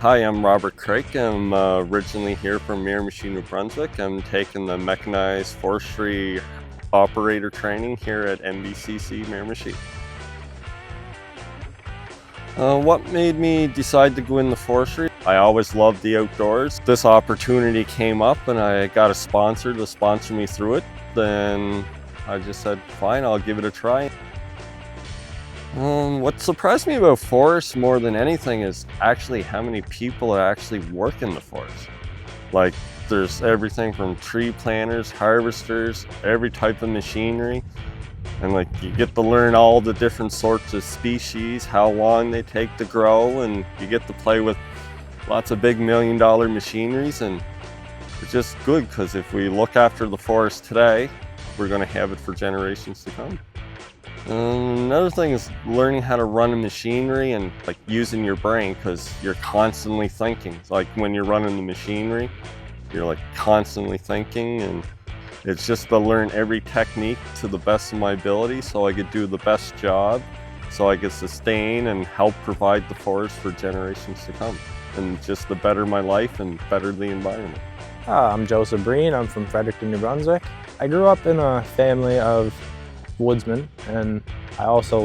Hi, I'm Robert Craik. I'm originally here from Miramichi, New Brunswick. I'm taking the mechanized forestry operator training here at NBCC Miramichi. What made me decide to go into forestry? I always loved the outdoors. This opportunity came up and I got a sponsor to sponsor me through it. Then I just said, fine, I'll give it a try. What surprised me about forests more than anything is actually how many people actually work in the forest. Like, there's everything from tree planters, harvesters, every type of machinery. And like, you get to learn all the different sorts of species, how long they take to grow, and you get to play with lots of big million-dollar machineries. And it's just good because if we look after the forest today, we're going to have it for generations to come. Another thing is learning how to run a machinery and like using your brain, because you're constantly thinking. It's like when you're running the machinery, you're like constantly thinking, and it's just to learn every technique to the best of my ability so I could do the best job, so I could sustain and help provide the forest for generations to come, and just to better my life and better the environment. I'm Joseph Breen. I'm from Fredericton, New Brunswick. I grew up in a family of woodsmen, and I also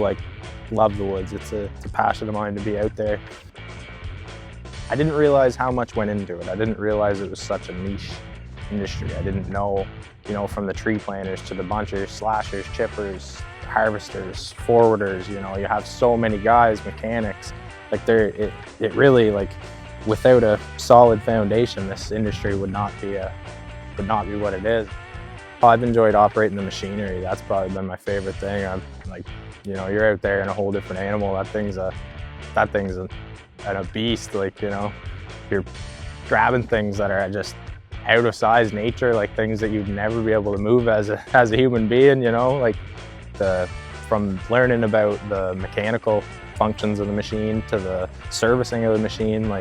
love the woods. It's a passion of mine to be out there. I didn't realize how much went into it. I didn't realize it was such a niche industry. I didn't know, from the tree planters to the bunchers, slashers, chippers, harvesters, forwarders, you have so many guys, mechanics. It really, without a solid foundation, this industry would not be what it is. I've enjoyed operating the machinery. That's probably been my favorite thing. I'm you're out there in a whole different animal. That thing's a beast. You're grabbing things that are just out of size nature, like things that you'd never be able to move as a human being. From learning about the mechanical functions of the machine to the servicing of the machine,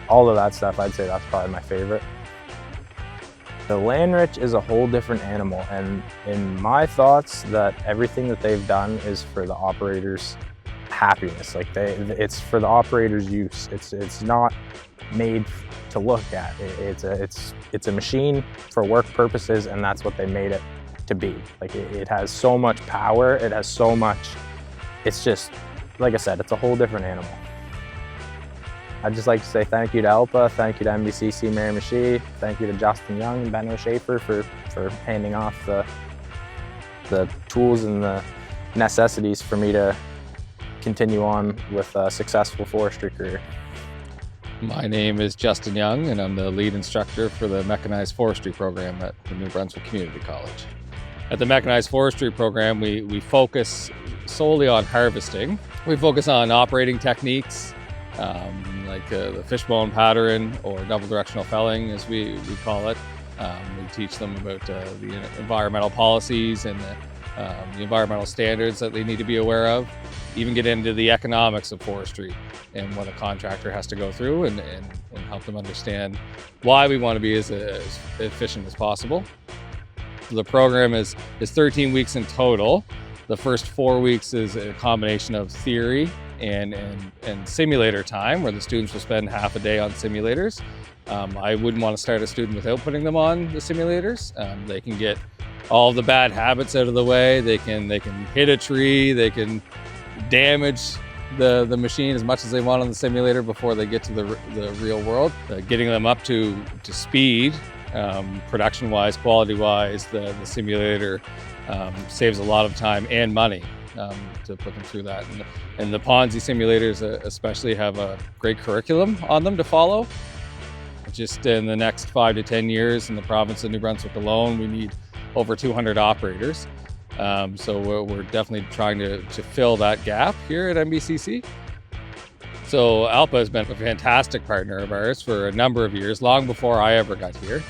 all of that stuff. I'd say that's probably my favorite. The land rich is a whole different animal, and in my thoughts, that everything that they've done is for the operator's happiness. It's for the operator's use. It's not made to look at. It's a machine for work purposes, and that's what they made it to be. It has so much power. It has so much. It's just, like I said, it's a whole different animal. I'd just like to say thank you to ALPA, thank you to NBCC Miramichi, thank you to Justin Young and Ben O'Shafer for handing off the tools and the necessities for me to continue on with a successful forestry career. My name is Justin Young, and I'm the lead instructor for the Mechanized Forestry program at the New Brunswick Community College. At the Mechanized Forestry program, we focus solely on harvesting. We focus on operating techniques, like the fishbone pattern or double directional felling, as we call it. We teach them about the environmental policies and the environmental standards that they need to be aware of. Even get into the economics of forestry and what a contractor has to go through, and help them understand why we want to be as efficient as possible. The program is 13 weeks in total. The first 4 weeks is a combination of theory and simulator time, where the students will spend half a day on simulators. I wouldn't want to start a student without putting them on the simulators. They can get all the bad habits out of the way. They can hit a tree. They can damage the machine as much as they want on the simulator before they get to the real world. Getting them up to speed, production-wise, quality-wise, the simulator saves a lot of time and money to put them through that. And the Ponzi simulators especially have a great curriculum on them to follow. Just in the next 5 to 10 years in the province of New Brunswick alone, we need over 200 operators. So we're definitely trying to fill that gap here at NBCC. So ALPA has been a fantastic partner of ours for a number of years, long before I ever got here.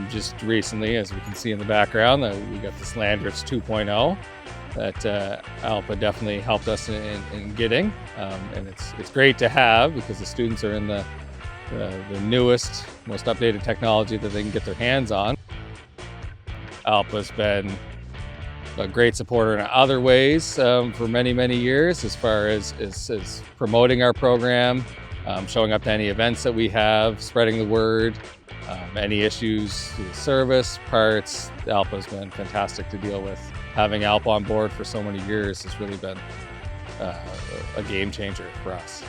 Just recently, as we can see in the background, we got this Land Rich 2.0 that ALPA definitely helped us in getting. And it's great to have, because the students are in the newest, most updated technology that they can get their hands on. ALPA's been a great supporter in other ways for many, many years, as far as promoting our program, showing up to any events that we have, spreading the word, any issues with service, parts. Alpa has been fantastic to deal with. Having Alpa on board for so many years has really been a game changer for us.